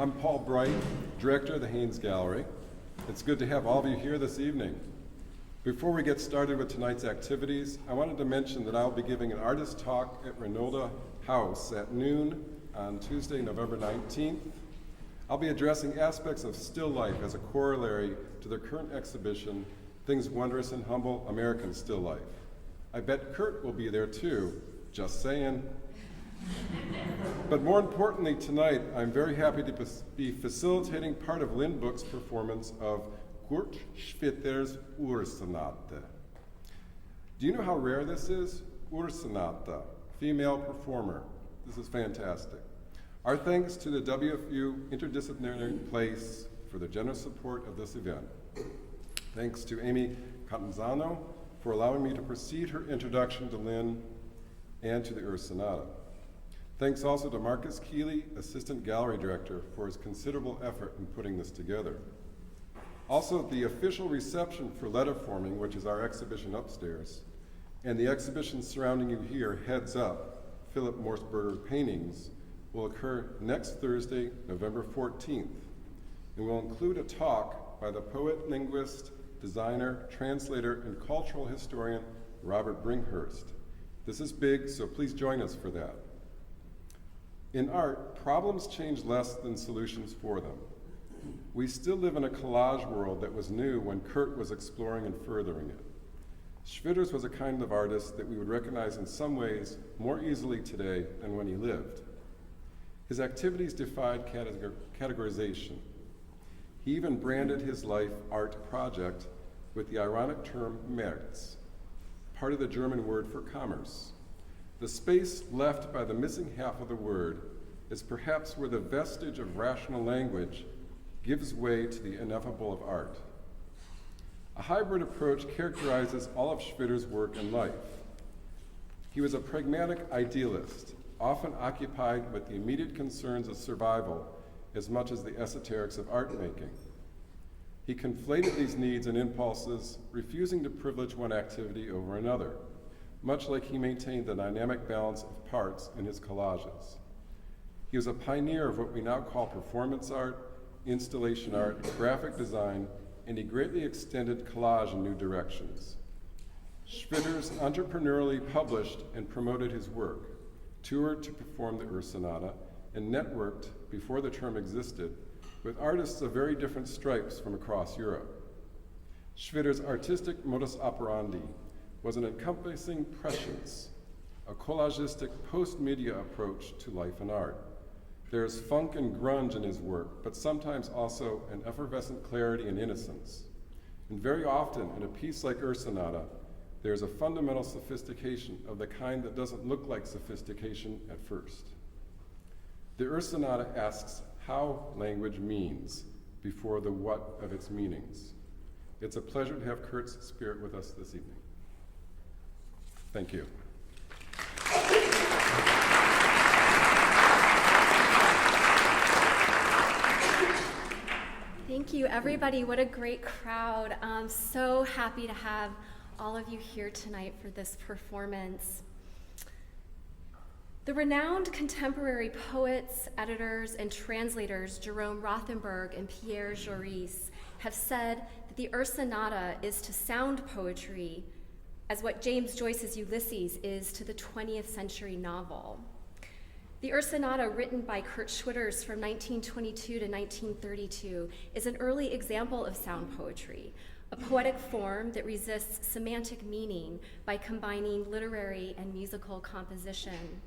I'm Paul Bright, Director of the Haynes Gallery. It's good to have all of you here this evening. Before we get started with tonight's activities, I wanted to mention that I'll be giving an artist talk at Renolda House at noon on Tuesday, November 19th. I'll be addressing aspects of still life as a corollary to the current exhibition, Things Wondrous and Humble, American Still Life. I bet Kurt will be there too, just saying. But more importantly tonight, I'm very happy to be facilitating part of Lynn Book's performance of Kurt Schwitter's Ursonate. Do you know how rare this is? Ursonate, female performer. This is fantastic. Our thanks to the WFU Interdisciplinary Place for the generous support of this event. Thanks to Amy Catanzano for allowing me to precede her introduction to Lynn and to the Ursonate. Thanks also to Marcus Keeley, Assistant Gallery Director, for his considerable effort in putting this together. Also, the official reception for letterforming, which is our exhibition upstairs, and the exhibition surrounding you here, Heads Up, Philip Morseberger Paintings, will occur next Thursday, November 14th, and will include a talk by the poet, linguist, designer, translator, and cultural historian, Robert Bringhurst. This is big, so please join us for that. In art, problems change less than solutions for them. We still live in a collage world that was new when Kurt was exploring and furthering it. Schwitters was a kind of artist that we would recognize in some ways more easily today than when he lived. His activities defied categorization. He even branded his life art project with the ironic term März, part of the German word for commerce. The space left by the missing half of the word is perhaps where the vestige of rational language gives way to the ineffable of art. A hybrid approach characterizes all of Schwitter's work and life. He was a pragmatic idealist, often occupied with the immediate concerns of survival as much as the esoterics of art making. He conflated these needs and impulses, refusing to privilege one activity over another, much like he maintained the dynamic balance of parts in his collages. He was a pioneer of what we now call performance art, installation art, graphic design, and he greatly extended collage in new directions. Schwitters entrepreneurially published and promoted his work, toured to perform the Ursonate, and networked, before the term existed, with artists of very different stripes from across Europe. Schwitter's artistic modus operandi was an encompassing prescience, a collagistic post-media approach to life and art. There is funk and grunge in his work, but sometimes also an effervescent clarity and innocence. And very often, in a piece like Ursonate, there is a fundamental sophistication of the kind that doesn't look like sophistication at first. The Ursonate asks how language means before the what of its meanings. It's a pleasure to have Kurt's spirit with us this evening. Thank you. Thank you, everybody. What a great crowd. I'm so happy to have all of you here tonight for this performance. The renowned contemporary poets, editors, and translators Jerome Rothenberg and Pierre Joris have said that the Ursonate is to sound poetry as what James Joyce's Ulysses is to the 20th century novel. The Ursonate, written by Kurt Schwitters from 1922 to 1932, is an early example of sound poetry, a poetic form that resists semantic meaning by combining literary and musical composition.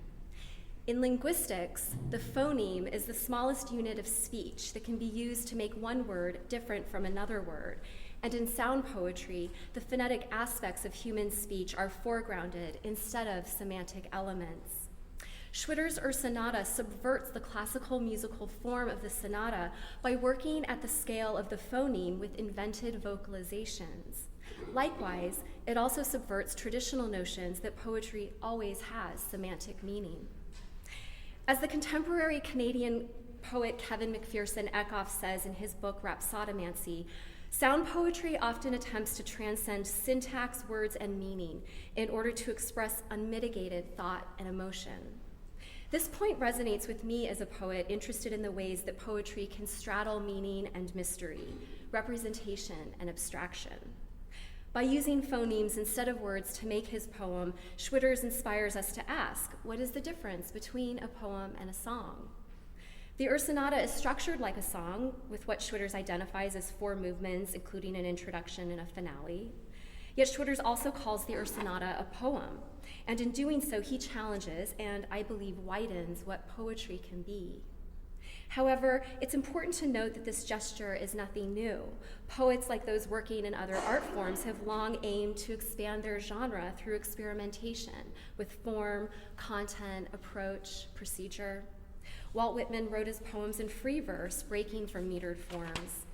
In linguistics, the phoneme is the smallest unit of speech that can be used to make one word different from another word. And in sound poetry, the phonetic aspects of human speech are foregrounded instead of semantic elements. Schwitter's Ursonate subverts the classical musical form of the sonata by working at the scale of the phoneme with invented vocalizations. Likewise, it also subverts traditional notions that poetry always has semantic meaning. As the contemporary Canadian poet Kevin McPherson Eckhoff says in his book Rhapsodomancy, sound poetry often attempts to transcend syntax, words, and meaning in order to express unmitigated thought and emotion. This point resonates with me as a poet interested in the ways that poetry can straddle meaning and mystery, representation and abstraction. By using phonemes instead of words to make his poem, Schwitters inspires us to ask, what is the difference between a poem and a song? The Ursonate is structured like a song, with what Schwitters identifies as 4 movements, including an introduction and a finale. Yet Schwitters also calls the Ursonate a poem, and in doing so, he challenges and, I believe, widens what poetry can be. However, it's important to note that this gesture is nothing new. Poets, like those working in other art forms, have long aimed to expand their genre through experimentation with form, content, approach, procedure. Walt Whitman wrote his poems in free verse, breaking from metered forms.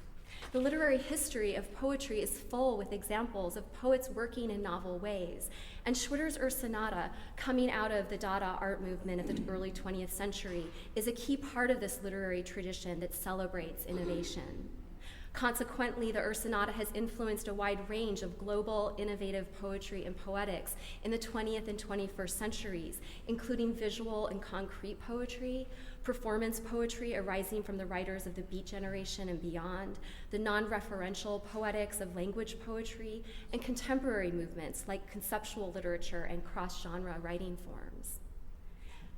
The literary history of poetry is full with examples of poets working in novel ways, and Schwitter's Ursonate, coming out of the Dada art movement of the early 20th century, is a key part of this literary tradition that celebrates innovation. Consequently, the Ursonate has influenced a wide range of global, innovative poetry and poetics in the 20th and 21st centuries, including visual and concrete poetry, performance poetry arising from the writers of the Beat generation and beyond, the non-referential poetics of language poetry, and contemporary movements like conceptual literature and cross-genre writing forms.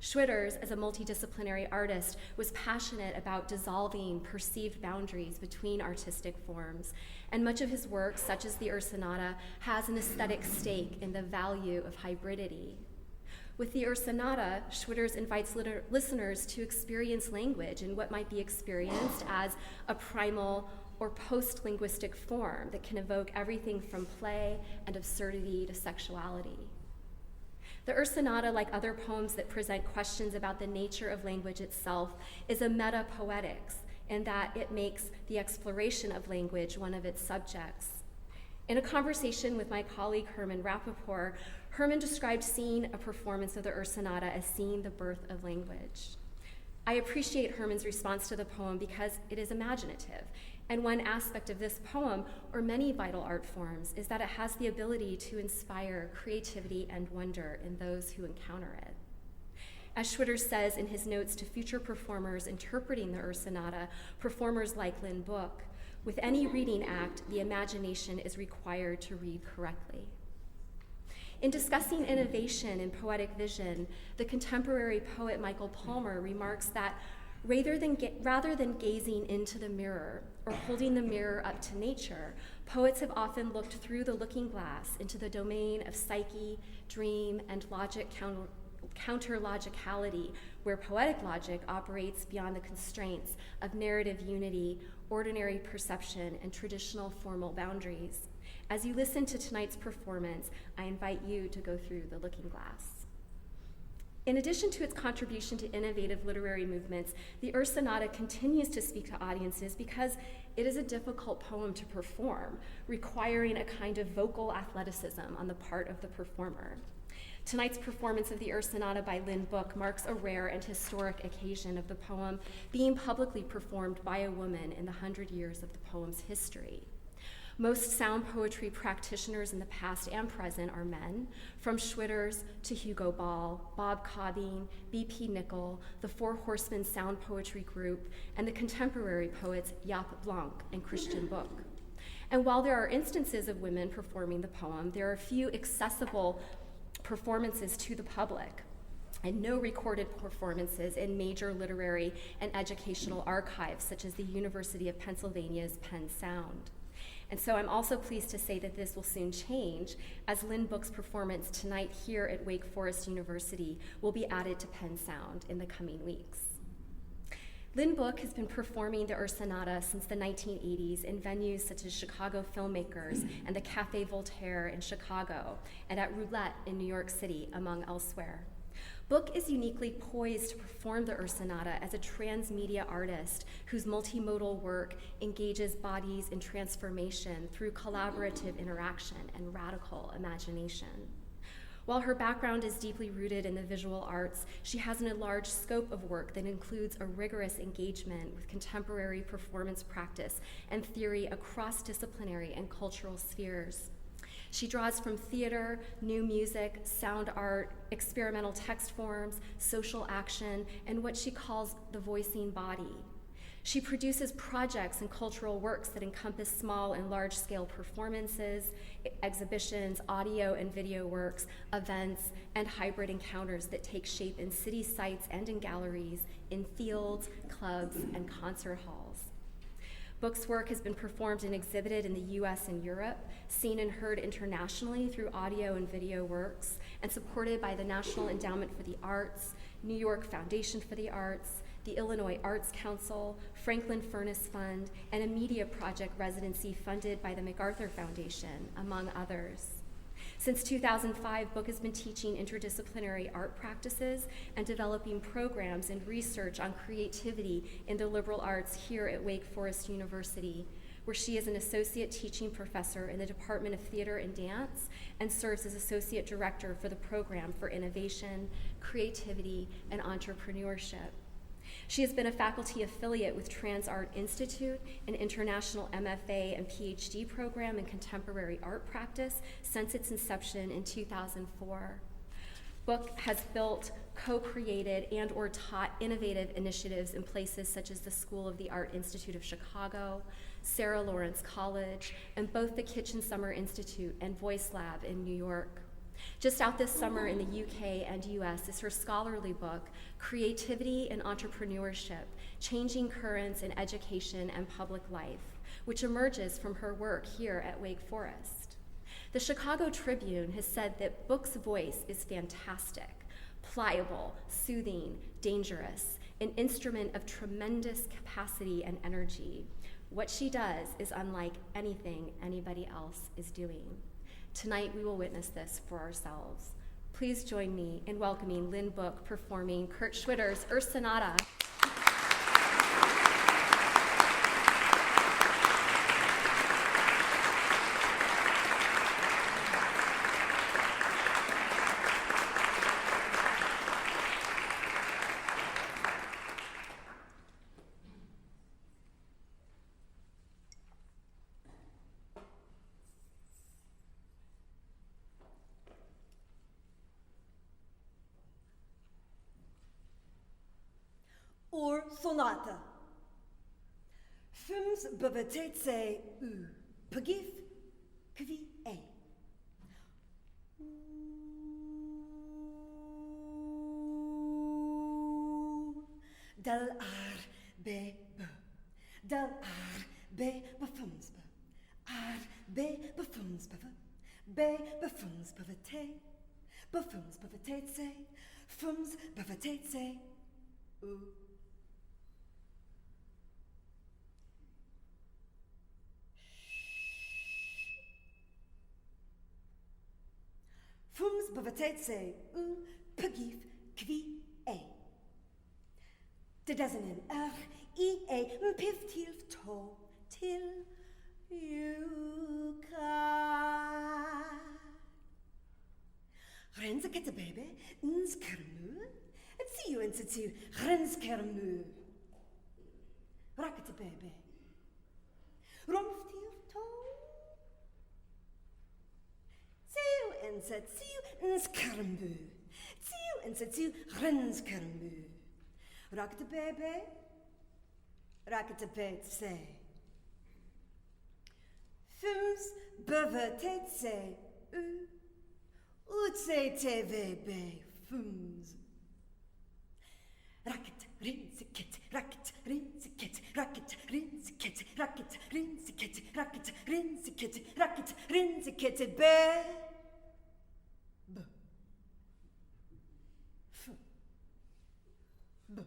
Schwitters, as a multidisciplinary artist, was passionate about dissolving perceived boundaries between artistic forms, and much of his work, such as the Ursonate, has an aesthetic stake in the value of hybridity. With the Ursonate, Schwitters invites listeners to experience language in what might be experienced as a primal or post-linguistic form that can evoke everything from play and absurdity to sexuality. The Ursonate, like other poems that present questions about the nature of language itself, is a meta-poetics in that it makes the exploration of language one of its subjects. In a conversation with my colleague Herman Rappaport, Herman described seeing a performance of the Ursonate as seeing the birth of language. I appreciate Herman's response to the poem because it is imaginative, and one aspect of this poem, or many vital art forms, is that it has the ability to inspire creativity and wonder in those who encounter it. As Schwitters says in his notes to future performers interpreting the Ursonate, performers like Lynn Book, with any reading act, the imagination is required to read correctly. In discussing innovation in poetic vision, the contemporary poet Michael Palmer remarks that rather than gazing into the mirror or holding the mirror up to nature, poets have often looked through the looking glass into the domain of psyche, dream, and logic counter-logicality, where poetic logic operates beyond the constraints of narrative unity, ordinary perception, and traditional formal boundaries. As you listen to tonight's performance, I invite you to go through the looking glass. In addition to its contribution to innovative literary movements, the Ursonate continues to speak to audiences because it is a difficult poem to perform, requiring a kind of vocal athleticism on the part of the performer. Tonight's performance of the Ursonate by Lynn Book marks a rare and historic occasion of the poem being publicly performed by a woman in the 100 years of the poem's history. Most sound poetry practitioners in the past and present are men, from Schwitters to Hugo Ball, Bob Cobbing, B.P. Nickel, the Four Horsemen Sound Poetry Group, and the contemporary poets Jaap Blank and Christian Boek. And while there are instances of women performing the poem, there are few accessible performances to the public, and no recorded performances in major literary and educational archives, such as the University of Pennsylvania's Penn Sound. And so I'm also pleased to say that this will soon change, as Lynn Book's performance tonight here at Wake Forest University will be added to Penn Sound in the coming weeks. Lynn Book has been performing the Ursonate since the 1980s in venues such as Chicago Filmmakers and the Café Voltaire in Chicago, and at Roulette in New York City, among elsewhere. Book is uniquely poised to perform the Ursonate as a transmedia artist whose multimodal work engages bodies in transformation through collaborative interaction and radical imagination. While her background is deeply rooted in the visual arts, she has an enlarged scope of work that includes a rigorous engagement with contemporary performance practice and theory across disciplinary and cultural spheres. She draws from theater, new music, sound art, experimental text forms, social action, and what she calls the voicing body. She produces projects and cultural works that encompass small and large-scale performances, exhibitions, audio and video works, events, and hybrid encounters that take shape in city sites and in galleries, in fields, clubs, and concert halls. Book's work has been performed and exhibited in the US and Europe, seen and heard internationally through audio and video works, and supported by the National Endowment for the Arts, New York Foundation for the Arts, the Illinois Arts Council, Franklin Furnace Fund, and a media project residency funded by the MacArthur Foundation, among others. Since 2005, Book has been teaching interdisciplinary art practices and developing programs and research on creativity in the liberal arts here at Wake Forest University, where she is an associate teaching professor in the Department of Theater and Dance and serves as associate director for the Program for Innovation, Creativity, and Entrepreneurship. She has been a faculty affiliate with Trans Art Institute, an international MFA and PhD program in contemporary art practice since its inception in 2004. Book has built, co-created, and or taught innovative initiatives in places such as the School of the Art Institute of Chicago, Sarah Lawrence College, and both the Kitchen Summer Institute and Voice Lab in New York. Just out this summer in the UK and US is her scholarly book, Creativity and Entrepreneurship, Changing Currents in Education and Public Life, which emerges from her work here at Wake Forest. The Chicago Tribune has said that Book's voice is fantastic, pliable, soothing, dangerous, an instrument of tremendous capacity and energy. What she does is unlike anything anybody else is doing. Tonight we will witness this for ourselves. Please join me in welcoming Lynn Book performing Kurt Schwitter's Ursonate. Ursonate. Fums bevetetse u pagif kvi e. Del ar be be. Del ar be befums be. Ar be befums be. Be befums bevete. Befums bevetetse. Fums bevetetse u. Fums bevetetse u pagif kvi e. Det doesn't in i e piv til to til you ka. Renze kette baby ns kermu. Et see you into two rens kermu. Rakete baby. Romf til to. En zet ziel en skermbu. Ziel en zet ziel renskermbu. Raak de baby. Raak de petse. Fums bevetetse u. Utse tvb fums. Raket rinsekit. Raket rinsekit. Raket rinsekit. Raket rinsekit. Raket rinsekit. Raket rinsekit be. B. F. B.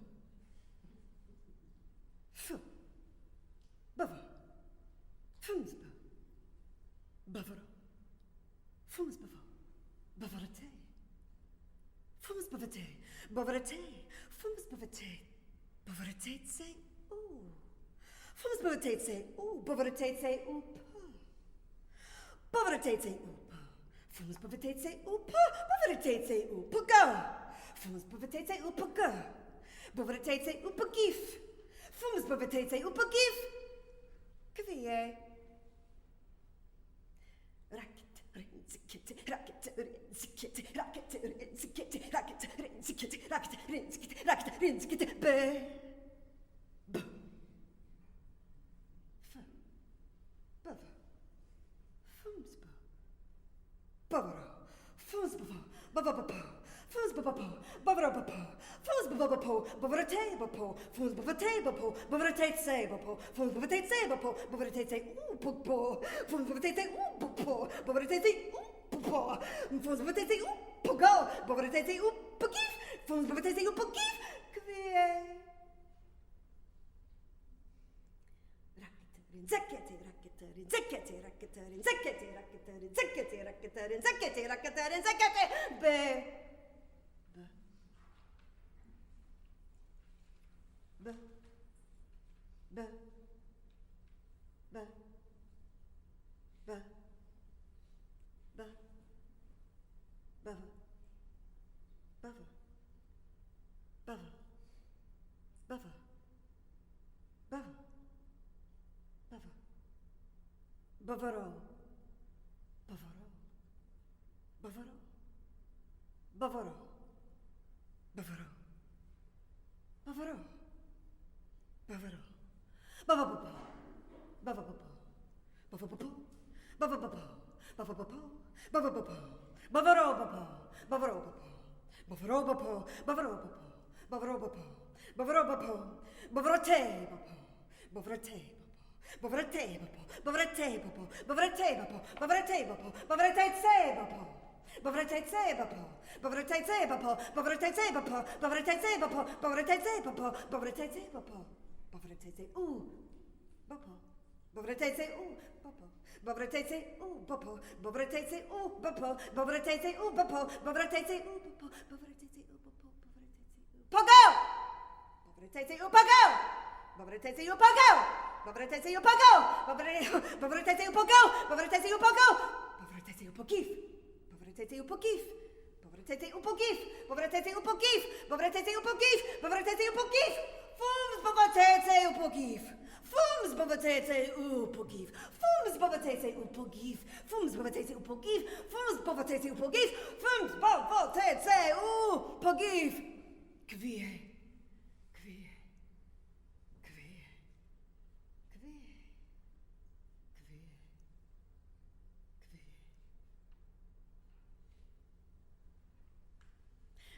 F. Bava. Fums be. Bavara. Fums bava. Bavarate. Fums bavate. Bavarate. Fums bavate. Bavarate say ooh. Fums bavate say ooh. Bavarate say ooh. Bavarate say ooh. Fums bevetetse up, bevetetse up, go. Fums bevetetse up, go. Bevetetse up, gif. Fums bevetetse up, gif. Kvie. Rakit,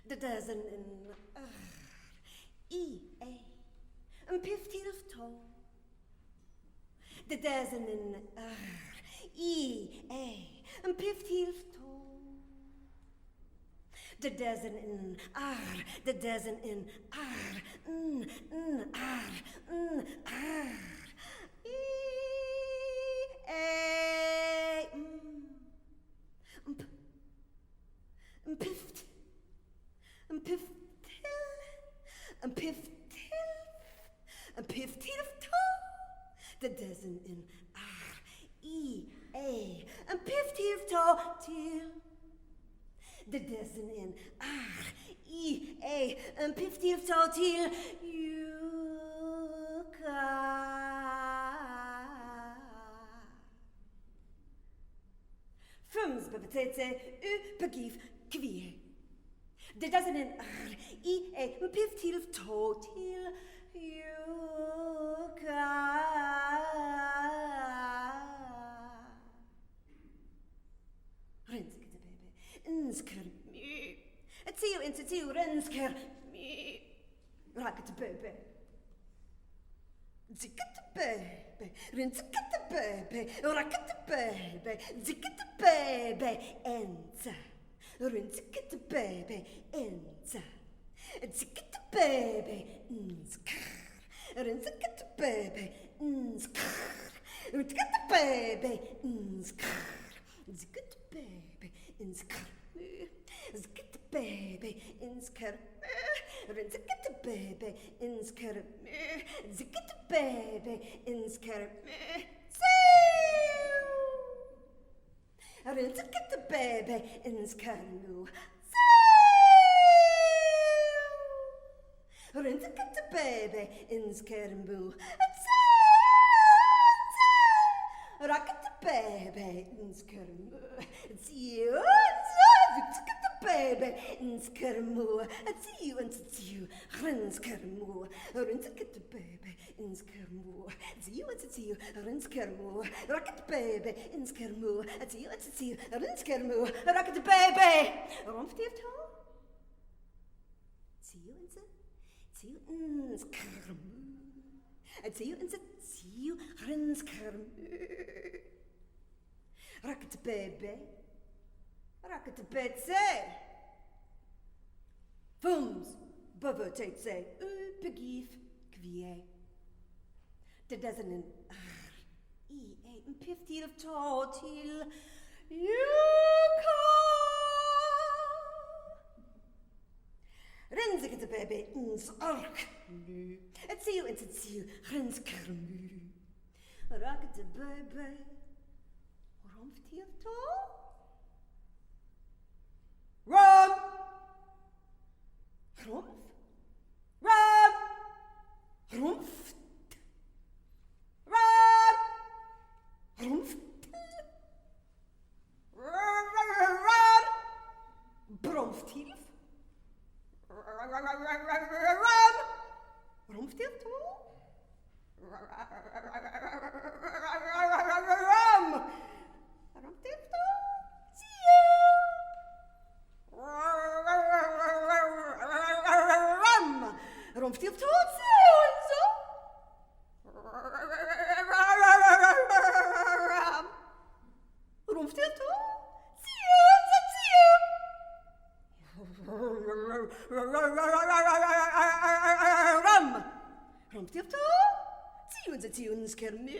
De dozen in een piftier of toe. De dozen in een piftier of toe. De dozen in de dozen in een pift. Een piftiel of toe. De dozen in een piftiel of toe. Tiel. De dozen in een piftiel of toe. Tiel. Fums bebeteetse begief kwie. De dozen in een piftiel of toe. Tiel. Rinske de baby, insker me. Het zie in het zie rinsker me. Raak de baby. Zikke de baby, rinske de baby, raak de baby, zikke de baby, enza. Rinske de baby, enza. Zikke de baby, insker. Rinske de baby, insker. Rinske de baby, insker. Zikke de baby, insker. Zikke de baby, insker. Rinske de baby, insker. Zikke de baby, insker. Rinske de baby, insker. Rinske de baby, insker. Rocket baby, skermu. It's you, baby, skermu. It's you, skermu. Rinskit baby, skermu. It's you, skermu. Rocket baby, skermu. It's you, skermu. Rocket baby. Rumpftiefto. It's you, skermu. It's you, skermu. Rocket baby. Rocket betse. Fums, buvvertetse, begif, kvie. Det doesn't an en piftil of tall till you come. Renziket baby, ark. It's you, renskermu. Rocket baby. Rumpftief tall. Rum! Rumpf? Rum! Rumpft! Rum! Rumpft! Rum! Bromftief? Rum! Rumpftief too? Rum! Rumpftief too? See you! Rumpftief too? See you! Rumpftief too? See you! Rumpftief too? See you, skermu.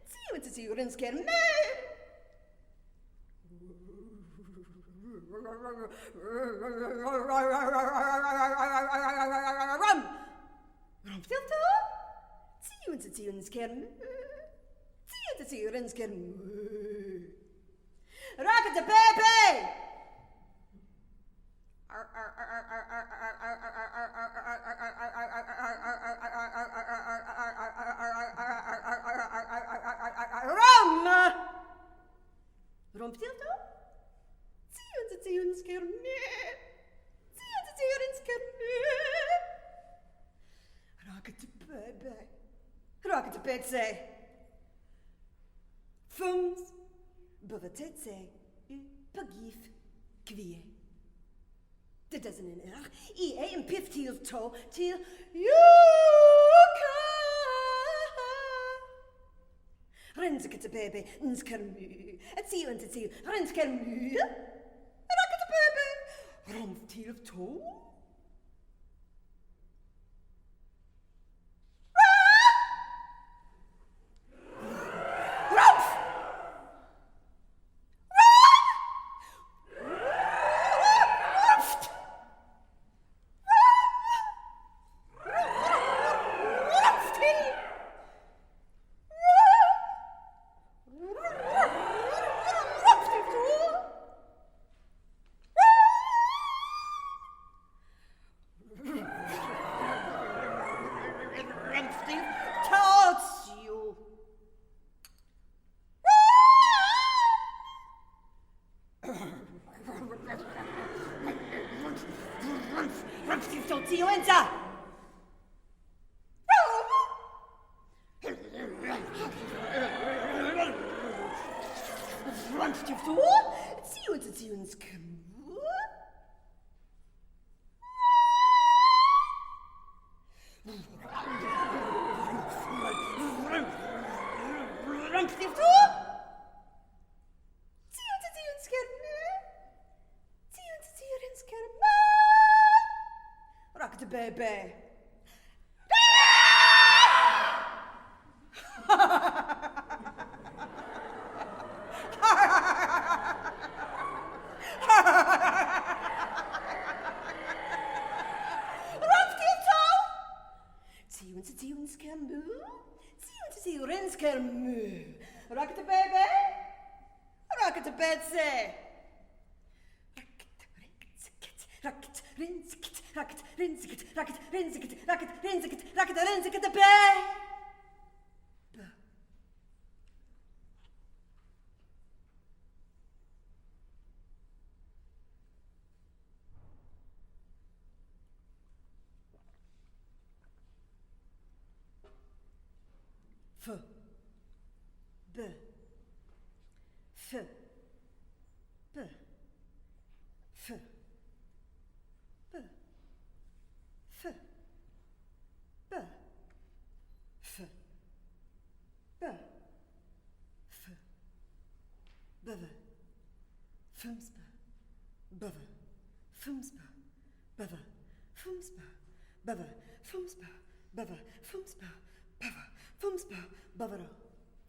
See you, skermu. Rum! Rumpftief too? See you, skermu. See you, skermu. Rocket the baby! Rum! Rumpftief too? See you, skermu. See you, skermu. Rocket the baby. Rocket the betse. Fums, buvvertetse, begif, kvie. Det doesn't an en piftil toe till you come. Renziket baby, skermu. It's you, renskermu. Rocket baby. Rumpftief toe? Baby. Rocket the baby. Rocket the betsy. Rocket, rinskit, rocket, rinskit, rocket, rinskit, rocket, rinskit, rocket, rinskit, the bay. B, F, B, F, B, F, B, F, B, F, Bv, Fumspa, Bv, Fumspa, Bv, Fumspa, Bv, Fumspa, Bv, Fumspa, Bv, Fumspa, Bavaro,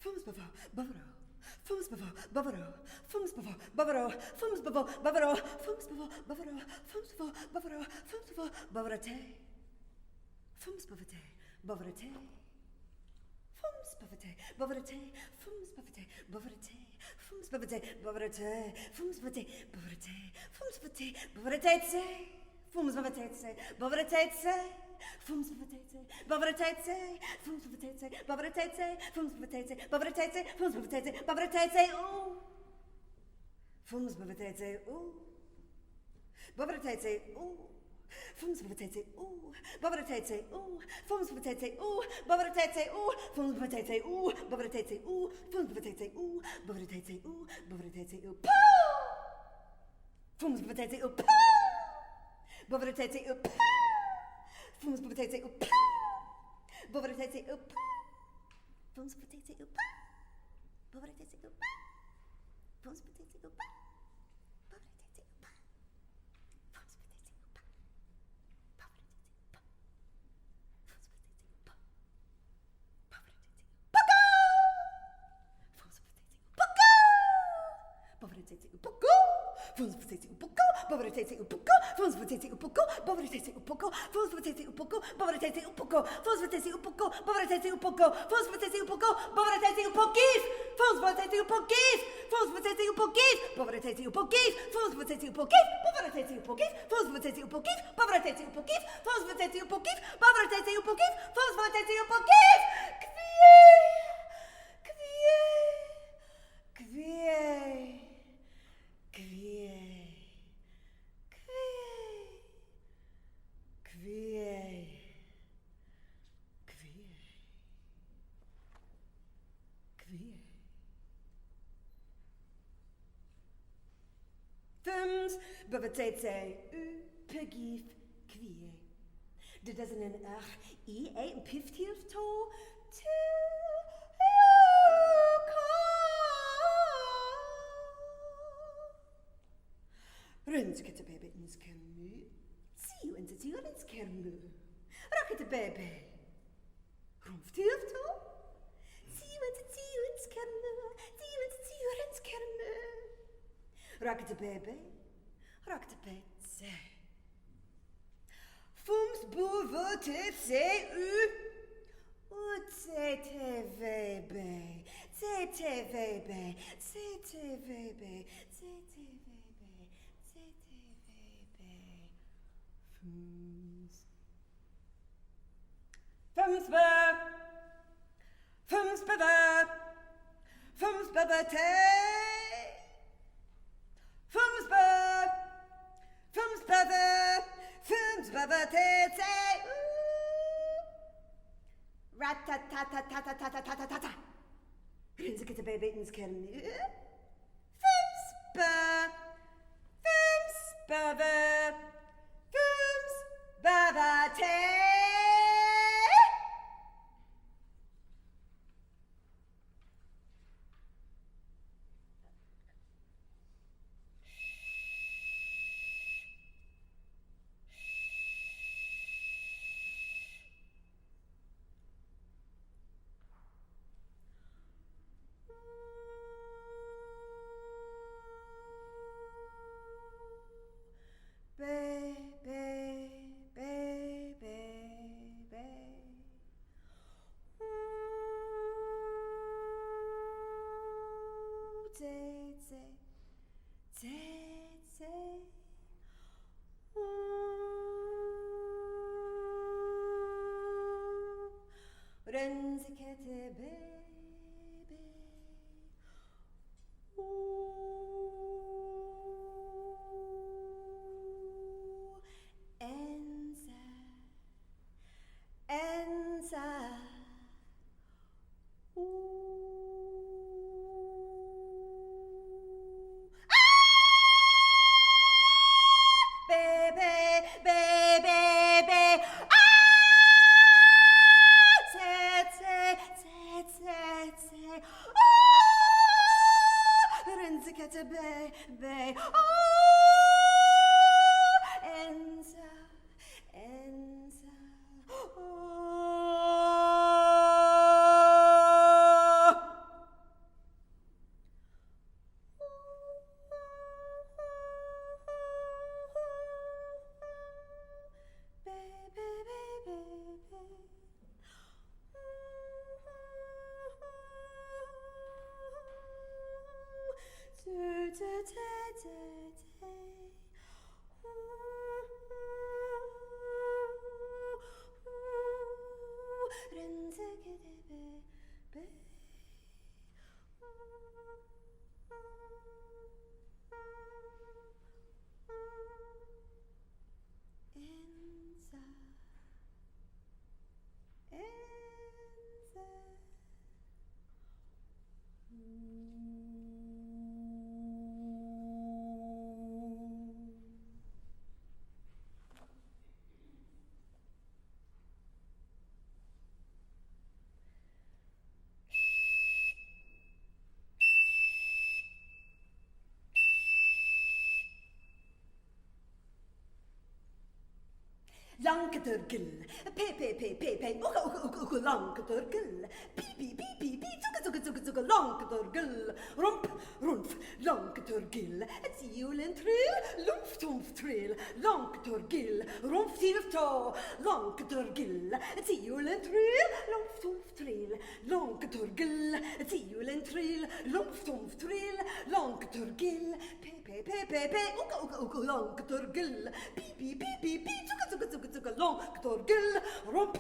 Fumspa, Bavaro. Fumsbavo, Bavaro, Fumsbavo, Bavaro, Fumsbavo, Bavaro, Fumsbavo, Bavaro, Fumsbavo, Bavaro, Fumsbavo, Bavarate, Fumsbavate, Bavarate, Fumsbavate, Bavarate, Fumsbavate, Bavarate, Fumsbavate, Bavarate, Fumsbavate, Bavarate, Fumsbavate, Bavarate, Fumsbavate, Bavarate, Fumsbavate, Bavarate, Fumsbavate, Bavarate, Fumsbavate, Bavarate, Fumsbavate, Bavarate, ooh. Fumsbavate, ooh. Bavarate, ooh. Fumsbavate, ooh. Bavarate, ooh. Fumsbavate, ooh. Bavarate, ooh. Fumsbavate, ooh. Bavarate, ooh. Fumsbavate, ooh. Bavarate, ooh. Bavarate, ooh. Poo! Fumsbavate, ooh. Poo! Bavarate, ooh. Poo! Fums potato up. Bovarate up. Fums potato up. Bovarate up. Fums potato up. Bovarate up. Fums potato up. Bovarate up. Fums potato up. Bovarate up. Fums potato up. Bovarate up. Fums potato up. Bovarate up. Fums potato up. Bovarate up. Fums potato up. Bovarate up. Fums potato up. Fums potato up. Bovarate up. Give. Fums potato up. Give. Fums potato up. Give. Bovarate up. Give. Fums potato up. Give. Bovarate up. Give. Fums potato up. Give. Bovarate up. Give. Fums potato up. Give. Bovarate up. Give. Fums potato up. Give. Fums, bebetate, pegif, kvie. Dit is een I, een piftief to, Runske te baby in skermu. See you in the tuur in skermu. Rocket the baby. Rumftief to. See you in the tuur in skermu. See you in the tuur in skermu. Rocket the baby. Rocket the baby. Fums boven u. TTVB. TTVB. TTVB. Rat-ta-ta-ta-ta-ta-ta-ta-ta-ta. Rinsekete baby in skerm. Rensekete baby. Ensa. bay. Enza, Enza. Lanketurgel, pe, uka, lanketurgel, pi, zuka, lanketurgel, rumf, lanketurgel, ziolen trill, lumf, trill, lanketurgel, rumf, tilftå, lanketurgel, ziolen trill, lumf, trill, lanketurgel, ziolen trill, lumf, trill, lanketurgel, pe, uka, lanketurgel, pi, zuka, lanketurgel, rumf,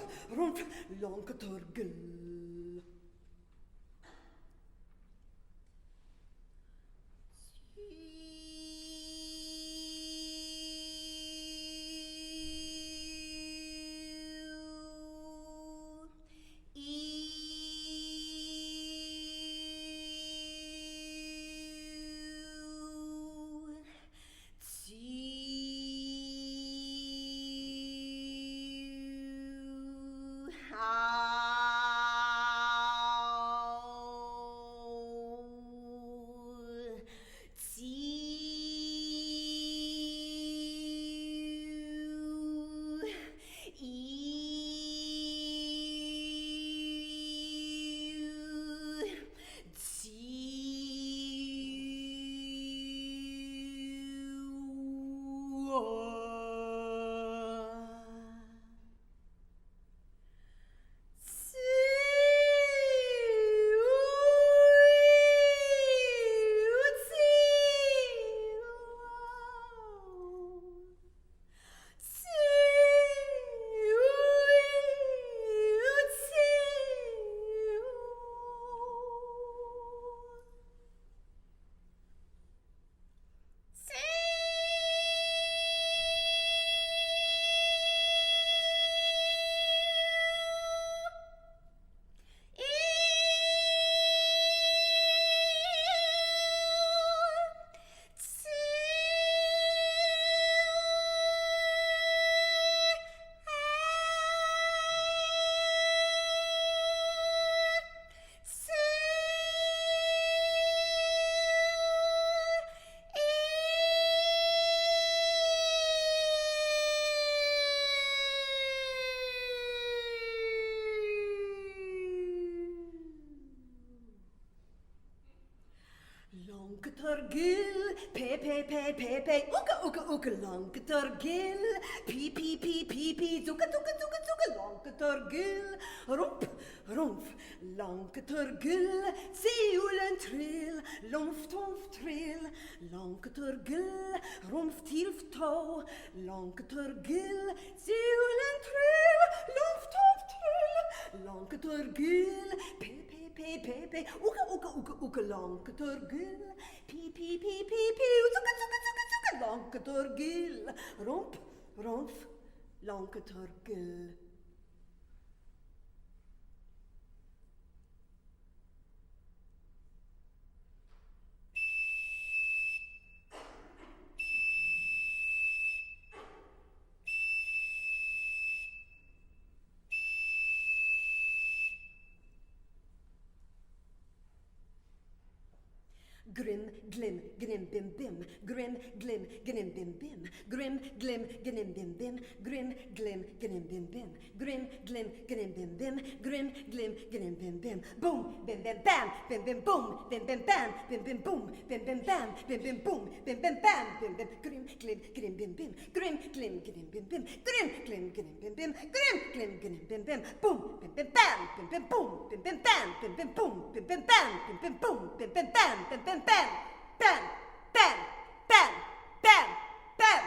lanketurgel. Lanketurgel, pe, uka, lanketurgel, pi, zuka, lanketurgel, rumf, lanketurgel, ziolen trill, lumf, trill, lanketurgel, rumf, tilftå, lanketurgel, ziolen trill, lumf, trill, lanketurgel, pe, uka, lanketurgel, pi, zuka, lanketurgel, rumf, lanketurgel. Grim, glim, gnim, bim, bim. Grim, glim, gnim, bim, bim. Grim, glim, gnim, bim, bim. Grim, glim, gnim, bim, bim. Grim, glim, gnim, bim, bim. Grim, glim, gnim, bim, bim. Boom, bim, bim, bam, bim, bim, boom, bim, bim, bam, bim, bim, boom, bim, bim, bam, bim, bim, boom, bim, bim, bam, bim, bim. Grim, glim, gnim, bim, bim. Grim, glim, gnim, bim, bim. Grim, glim, gnim, bim, bim. Grim, glim, gnim, bim, bim. Boom, bim, bim, bam, bim, bim, boom, bim, bim, bam, bim, bim, boom, bim, bim, bam, bim, bim, boom, bim, bim, bam, bim, bim, bam, bam, bam, bam, bam, bam,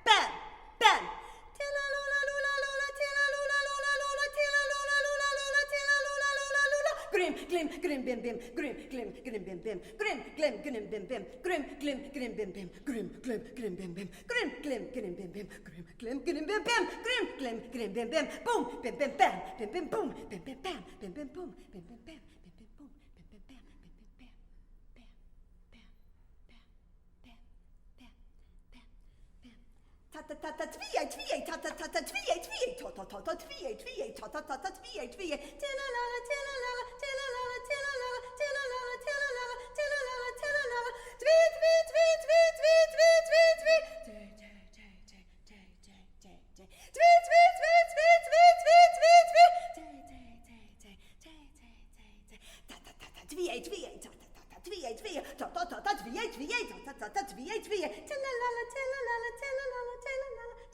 bam, bam. Tilla lula lula lula, tilla lula lula lula, tilla lula lula lula, tilla lula lula lula. Grim, glim, grim, bim, bim. Grim, glim, grim, bim, bim. Grim, glim, grim, bim, bim. Grim, glim, grim, bim, bim. Grim, glim, grim, bim, bim. Grim, glim, grim, bim, bim. Grim, glim, grim, bim, bim. Grim, glim, grim, bim, bim. Boom, bim, bim, bam, bim, bim, boom, bim, bim, bam, bim, bim, boom, bim, bim, bam, bim, bim, boom, bim, bim, bam, bim, bim, bam, bam, bam, bam, bam, bam, bam, bam. Ta ta ta ta twie, twie, ta ta ta ta twie, twie, ta ta ta ta twie, twie, ta ta ta ta twie, twie. Tilla la la, tilla la la, tilla la la, tilla la la, tilla la la, tilla la la, tilla la la, tilla la la. Twie, twie, twie, twie, twie, twie, twie, twie. Twie, twie, twie, twie, twie, twie, twie, twie. Twie, twie, twie, twie, twie, twie, twie, twie. Twie, twie, twie, twie, twie, twie, twie, twie. Ta ta ta ta twie, twie, ta ta ta ta twie, twie, ta ta ta ta twie, twie, ta ta ta ta twie, twie. Tilla la la, tilla la la, tilla la la, tilla la la, tilla la la, tilla la la, tilla la la.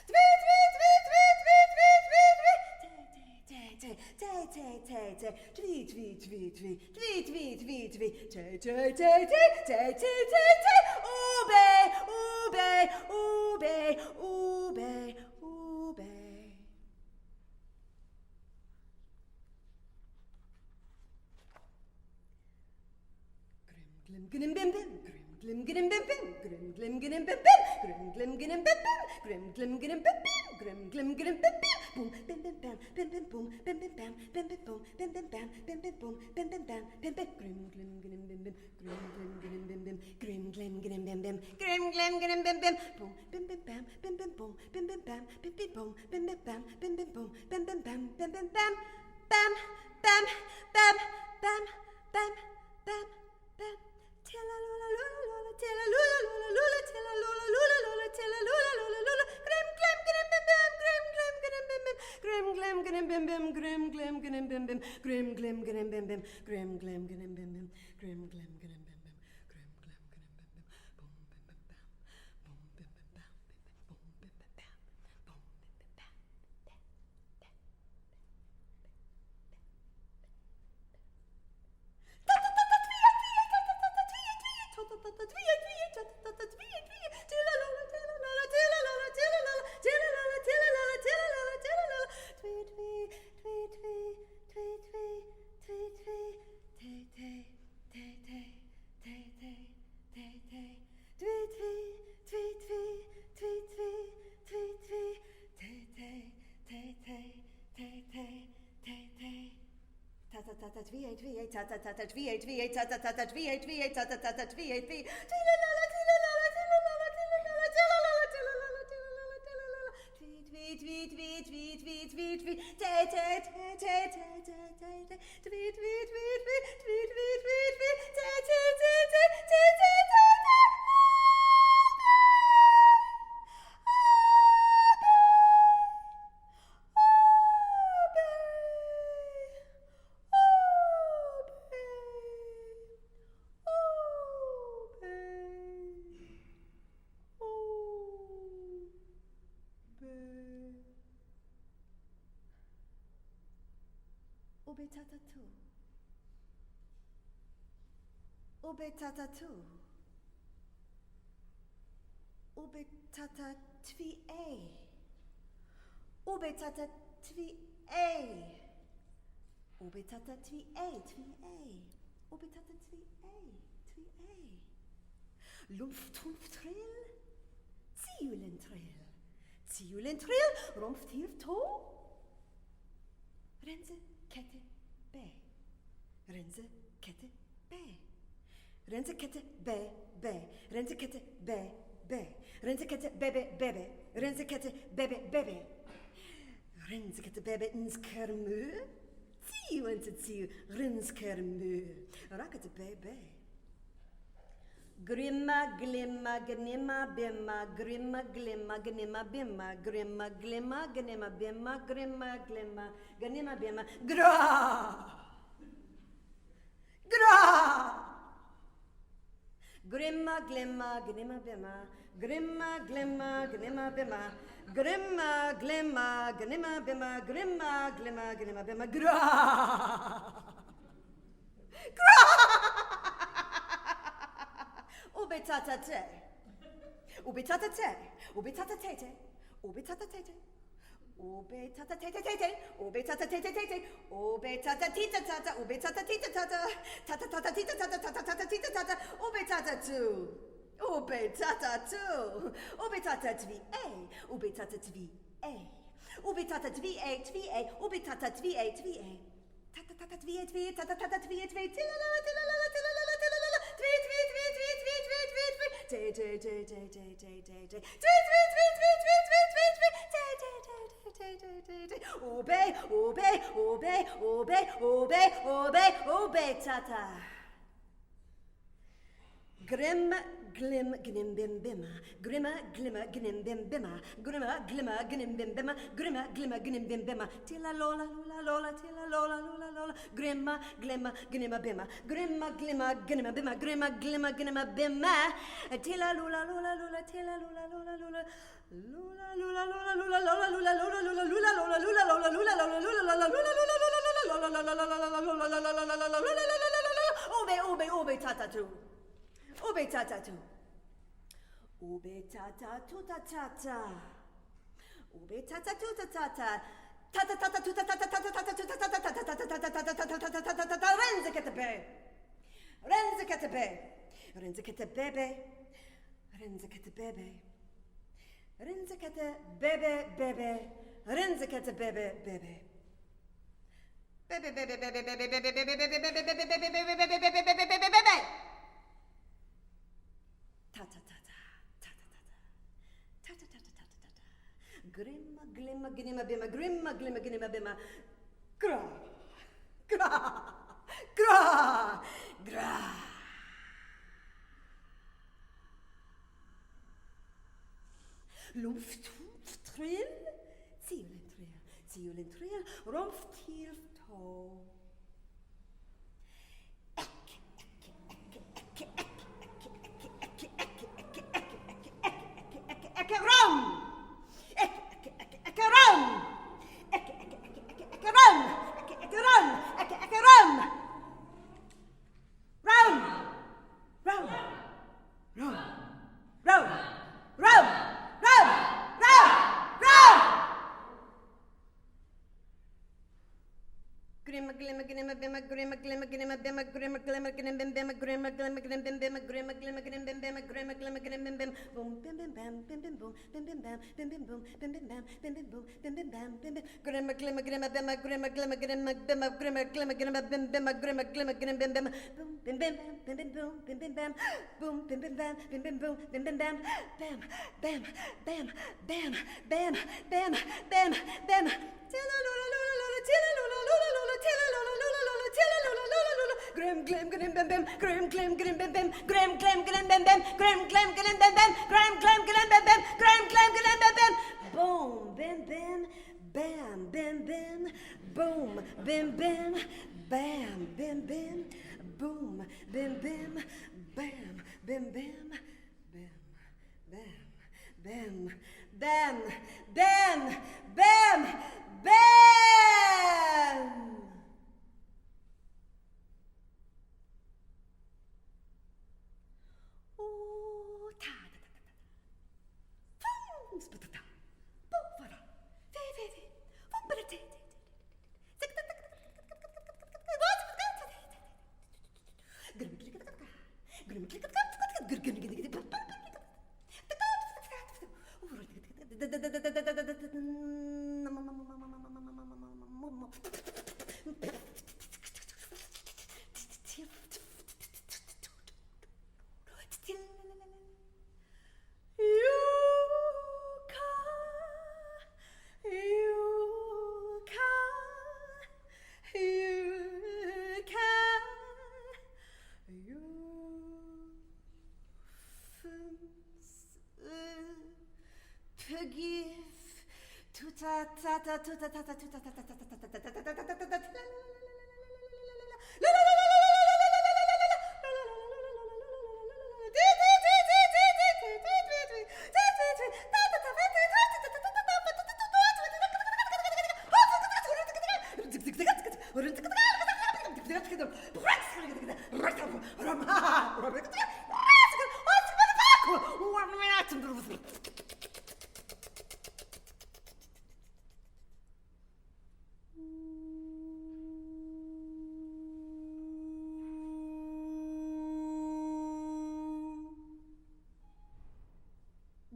Twie, twie, twie, twie, twie, twie, twie, twie. Twie, twie, twie, twie, twie, twie, twie, twie, twie, twie, twie, twie, twie. Twie, twie, twie, twie, twie, twie, twie, twie. Ube, ube, ube, ube, ube. Grim, glim, bim, bim. Grim, glim, bim, bim. Grim, glim, bim, bim. Grim, glim, bim, bim. Grim, glim, bim, bim. Grim, glim, bim, bim. Boom, bim, bim, bam, bim, bim, boom, bim, bim, bam, bim, bim, boom, bim, bim, bam, bim, bim, boom, bim, bim, bam, bim, bim. Grim, glim, bim, bim. Grim, glim, bim, bim. Grim, glim, bim, bim. Grim, glim, bim, bim. Boom, bim, bim, bam, bim, bim, boom, bim, bim, bam, bim, bim, boom, bim, bim, bam, bim, bim, boom, bim, bim, bam, bim, bim, bam, bam, bam, bam, bam, bam, bam, bam. Tilla lula lula lula, tilla lula lula lula, tilla lula lula lula, tilla lula lula lula. Grim, glim, bim, bim. Grim, glim, bim, bim. Grim, glim, bim, bim. Grim, glim, bim, bim. Grim, glim, bim, bim. Grim, glim, bim, bim. Grim, glim, bim, bim. Grim, glim, bim, bim. Boom, bim, bim, bam. Boom, bim, bim, bam. Boom, bim, bim, bam. Boom, bim, bim, bam. Ube tata tu. Ube tata tvi a. Ube tata tvi a. Ube tata tvi a, tvi a. Ube tata tvi a, tvi a. Luft trill. Ziulen trill. Ziulen trill. Rumpf hilft to. Rense Kette B. Rense Kette B. Rense Kette B, B. Rense Kette B, B. Rense Kette bebe, bebe. Rense Kette bebe, bebe. Rense Kette bebe ins Kermö. tiu and tiu, rinskermu, racket baby. Grimma, glimma, gnimma, bimma, grimma, glimma, gnimma, bimma, grimma, glimma, gnimma, bimma, grimma, glimma, gnimma, bimma, gra! Gra! Grimma, glimma, gnimma, bimma, grimma, glimma, gnimma, bimma, grimma, glimma, gnimma, bimma, grimma, glimma, gnimma, bimma, gra! Gra! Ube tata te, ube tata te, ube tata tete, ube tata tete, ube tata tete tete, ube tata tete tete, ube tata tita tata, ube tata tita tata, tata tata tita tata, tata tata tita tata, ube tata tu, ube tata tu, ube tata tvi a, ube tata tvi a, ube tata tvi a, ube tata tvi a, tata tata tvi a, tata tata tvi a, tilala tilala tilala tilala, tvi tvi tvi tvi tvi tvi tvi obey, obey, obey, obey, obey, obey, obey, tata. Grim, glim, gnim, bim, bimma. Grimma, glimma, gnim, bim, bimma. Grimma, glimma, gnim, bim, bimma. Grimma, glimma, gnim, bim, bimma. Tilla lola, lula, lola, tilla lola, lula, lola. Grimma, glimma, gnimma, bimma. Grimma, glimma, gnimma, bimma. Grimma, glimma, gnimma, bimma. Tilla lula, lula, lula, tilla lula, lula, lula. Lula, lula, lula, lula, lula, lula, lula, lula, lula, lula, lula, lula, lula, lula, lula, lula, tata tu. Ube tata tu. Ube tata tu ta tata. Ube tata tu ta tata. Tata tata tu ta tata tata tata tu ta tata tata tata tata tata tata tata tata tata renze kete be. Renze kete be. Renze kete bebe. Renze kete bebe. Renze kete bebe bebe. Renze kete bebe bebe. Bebe bebe bebe bebe bebe bebe bebe bebe bebe bebe bebe bebe bebe. Tata tata tata tata tata tata tata tata. Grimma glimma gnimma bimma. Grimma glimma gnimma bimma. Gra gra gra gra. Luft trill, zielen trill, rumpf tiel to. Grimma glimma glimma bimma grimma glimma glimma bimma grimma glimma glimma bimma grimma glimma glimma bimma grimma glimma glimma bimma grimma glimma glimma bim boom bim bim bam bim bim boom bim bim bam bim bim boom bim bim bam bim bim boom bim bim bam bim bim grimma glimma glimma bimma grimma glimma glimma bimma grimma glimma glimma bim bimma grimma glimma glimma bim bim boom bim bim bam bim bim boom bim bim bam boom bim bim bam bim bim boom bim bim bam bam bam bam bam bam bam bam bam tilla lula lula lula tilla lula lula lula tilla lula lula lula tilla lula lula lula grim glim grim bim bim grim glim grim bim bim grim glim glim bim bim grim glim glim bim bim grim glim glim bim bim grim glim glim bim bim boom bim bim bam bim bim boom bim bim bam bim bim boom bim bim bam bim bim bam bam bam bam bam. Oh, ta ta ta ta ta. Boom, spatata. Boom, vara. Ve ve ve. Boom, bara te te te.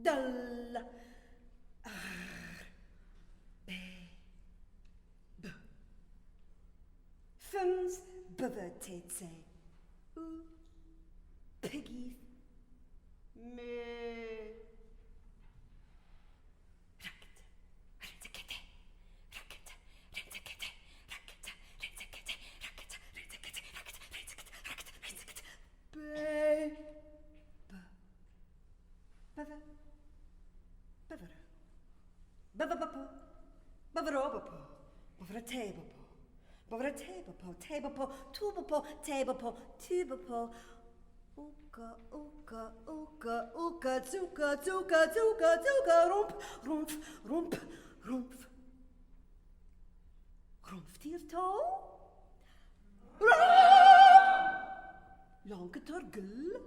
Dal. Fins bevertetse. Piggy. Me. Oka, oka, oka, oka, zuka, zuka, zuka, zuka, rump, rump, rump, rump. Rumpftiertouw? Lange torgel?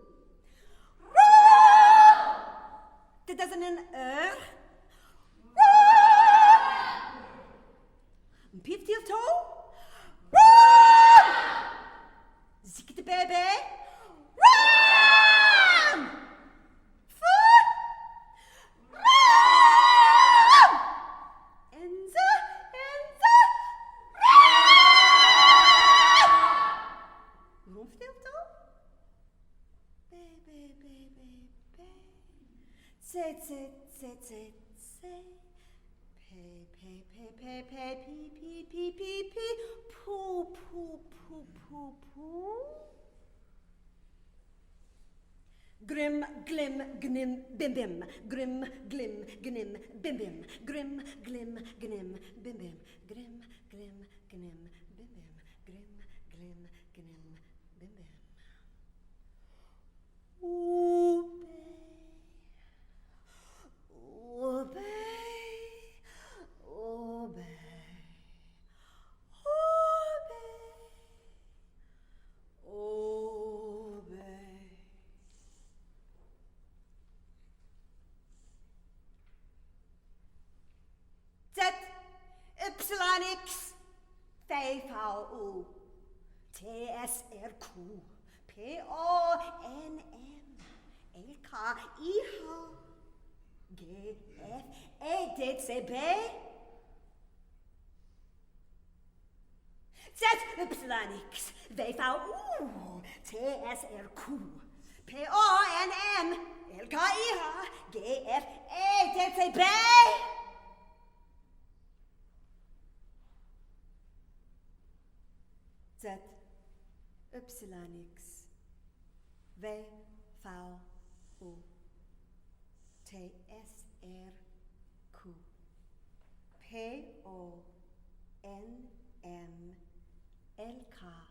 Dit is een Een pieftiertouw? Ziekte baby? Grim, glim, gnim, bim bim. Grim, glim, gnim, bim bim. Grim, glim, gnim, bim bim. Grim, glim, gnim, bim bim. Grim, glim, gnim, bim bim. Obey, obey, obey, obey. Z, Y, X, VVO, TSRQ, PANM, LKIH, GFEDCB, ZYX, VVU, TSRQ, PANM, LKIH, GFEDCB. ZYX, VVU, TSRQ, PANM, LKIH,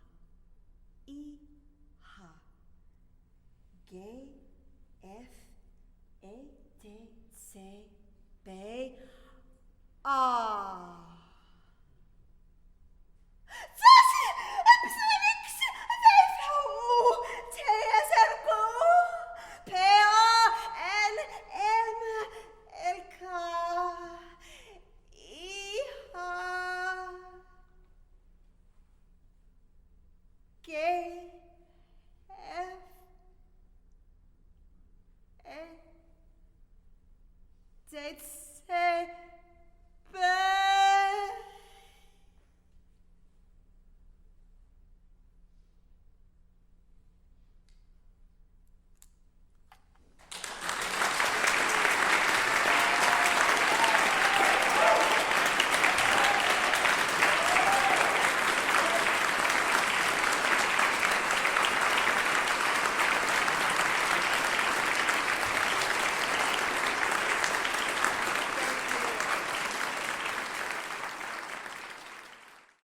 GFEDCB.